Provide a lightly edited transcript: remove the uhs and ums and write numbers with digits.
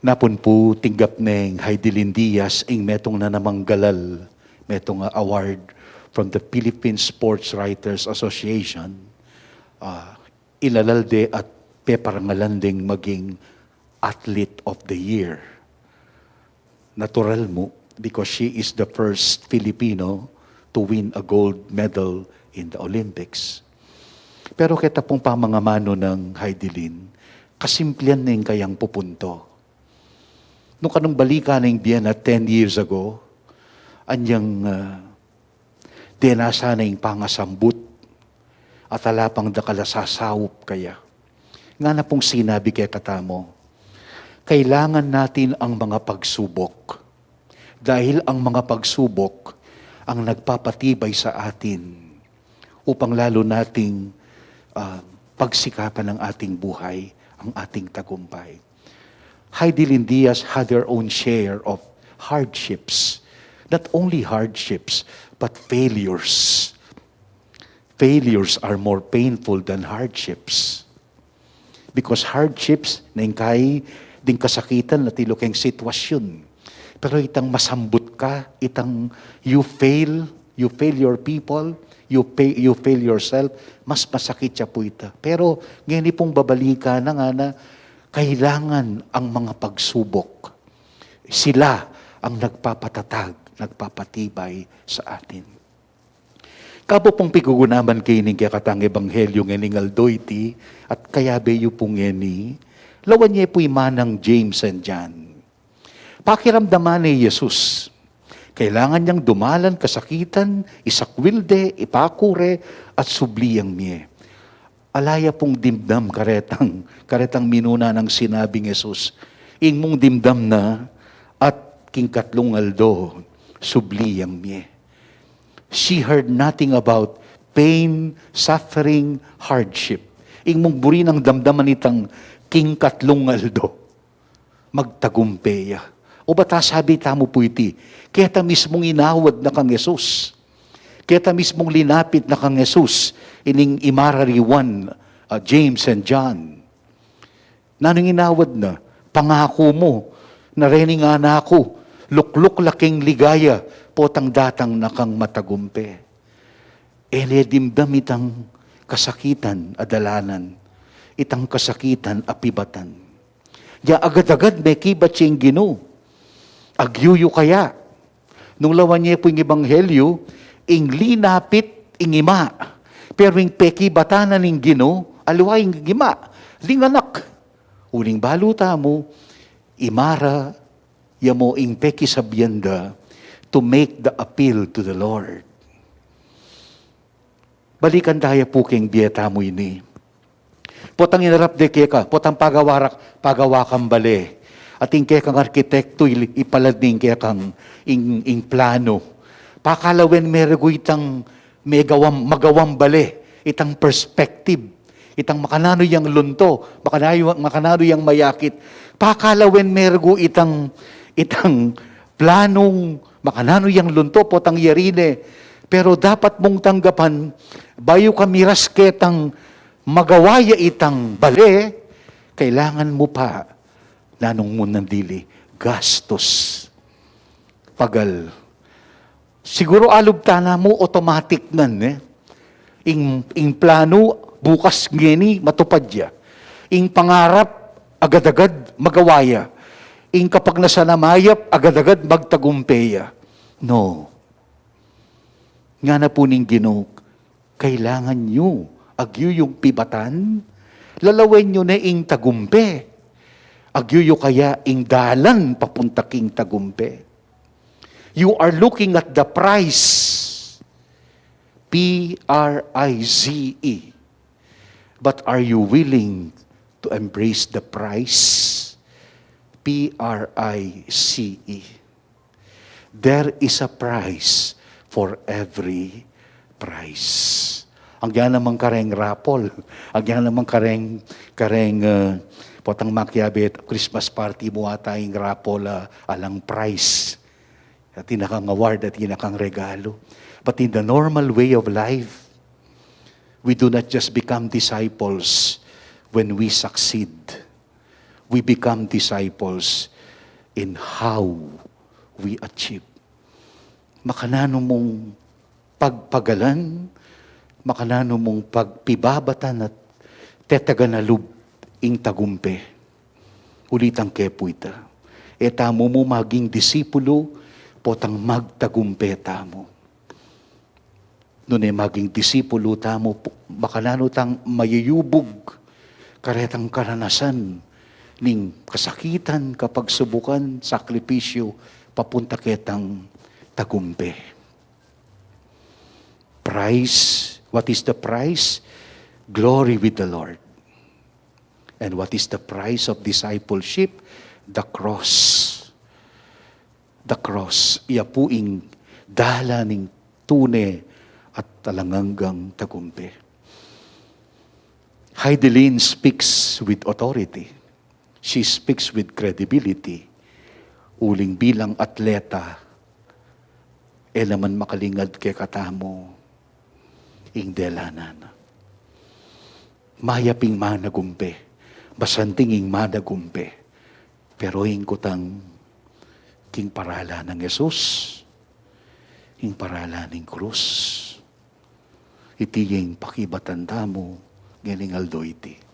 Napun po tinggap ng Heidelin Diaz ing metong na namang galal, metong award from the Philippine Sports Writers Association. Ilalalde at peparangalanding maging Athlete of the Year. Natural mo because she is the first Filipino to win a gold medal in the Olympics. Pero kita pong pamangamano ng Heidelin, kasimplian na yung kayang pupunto. Nung kanong balika ng Vienna 10 years ago, anyang dinasa na yung pangasambut at alapang dakalasasawop kaya. Nga na pong sinabi kay katamo, kailangan natin ang mga pagsubok. Dahil ang mga pagsubok ang nagpapatibay sa atin upang lalo nating pagsikapan ng ating buhay, ang ating tagumpay. Heidelin Diaz had her own share of hardships. Not only hardships, but failures. Failures are more painful than hardships. Because hardships, nangkay, din kasakitan na tilokeng sitwasyon. Pero itang masambut ka, itang you fail your people, you fail yourself, mas masakit siya po ita. Pero ngayon pong babalika na nga na kailangan ang mga pagsubok. Sila ang nagpapatatag, nagpapatibay sa atin. Kapo pong pigugunaman kayo ng kakatang ebanghelyo ng Aldoyti at kaya beyo pong ngeni, lawan niya po'y manang James and John. Pakiramdaman ni Jesus, kailangan niyang dumalan, kasakitan, isakwilde, ipakure, at subliyang miye. Alaya pong dimdam karetang minuna ng sinabing Jesus, ing mong dimdam na at kingkatlong aldo, subliyang miye. She heard nothing about pain, suffering, hardship. Ing mong buri ng damdaman itang kingkatlong aldo, magtagumpeya. O bata sabi tamo po iti, kaya ta mismong inawad na kang Jesus. Kaya ta mismong linapit na kang Jesus, ining imarariwan, James and John. Nanong inawad na, pangako mo, narinig nga na ako, lukluk laking ligaya, potang datang na kang matagumpe. Dimdam itang kasakitan, adalanan, itang kasakitan, apibatan. Diya agad-agad may kibat siyang Ginoo. Agyuyo kaya. Nung lawan niya po yung ebanghelyo, ing linapit, ing ima. Pero yung peki batanan ng Ginoo, aluwa yung gima, linganak. Uling baluta mo, imara, yamo ing peki sabyenda, to make the appeal to the Lord. Balikan tayo po keng biyeta mo ini. Potang inarap de keka, potang pagawakang bale. At ing kekang arkitekto ipalading kekang ing plano. Pakalawen merego itang magawang bale, itang perspective, itang makanano yang lunto, makanano yang mayakit. Pakalawen merego itang planong makanano yang lunto, potang yarine. Pero dapat mong tanggapan, bayo kamiras ketang magawaya itang bale, kailangan mo pa, nanong mo nandili, gastos. Pagal. Siguro alubtana mo, automatic nan, Ing plano, bukas ngeni, matupad ya. Ing pangarap, agad-agad, magawaya. Ing kapag nasanamayap, agad-agad, magtagumpeya. No. Nga na po ning Ginoo, kailangan nyo, agyo yung pibatan, lalawin nyo na ing tagumpe. Agyo kaya ing dalan papunta king tagumpe. You are looking at the prize. P-R-I-Z-E. But are you willing to embrace the price? P-R-I-C-E. There is a price for every price. Ang yan namang kareng rapol. Ang yan namang kareng potang makiabit, Christmas party mo atayong rapol alang price. At tinakang award at tinakang regalo. But in the normal way of life, we do not just become disciples when we succeed. we become disciples in how we achieve. Makanano mong pagpagalan, makanano mong pagpibabatan at tetaganalub ing tagumpe. Ulitang kepuita. Tamo mo maging disipulo, potang magtagumpe tamo. Nune maging disipulo tamo, makanano tang mayuyubog, karetang karanasan, ning kasakitan, kapagsubukan, sakripisyo, papunta ketang tagumpe. Price, what is the price? Glory with the Lord. And what is the price of discipleship? The cross. The cross. Iya puing dala ning tune at talanganggang tagumpe. Heidelin speaks with authority. She speaks with credibility. Uling bilang atleta, elaman makalingad kay katamo, ing delanan. Mayaping managumpe, basantinging managumpe, pero hingkutang king parala ng Yesus, king parala ng krus, itiyeng pakibatanda mo, galing aldo iti.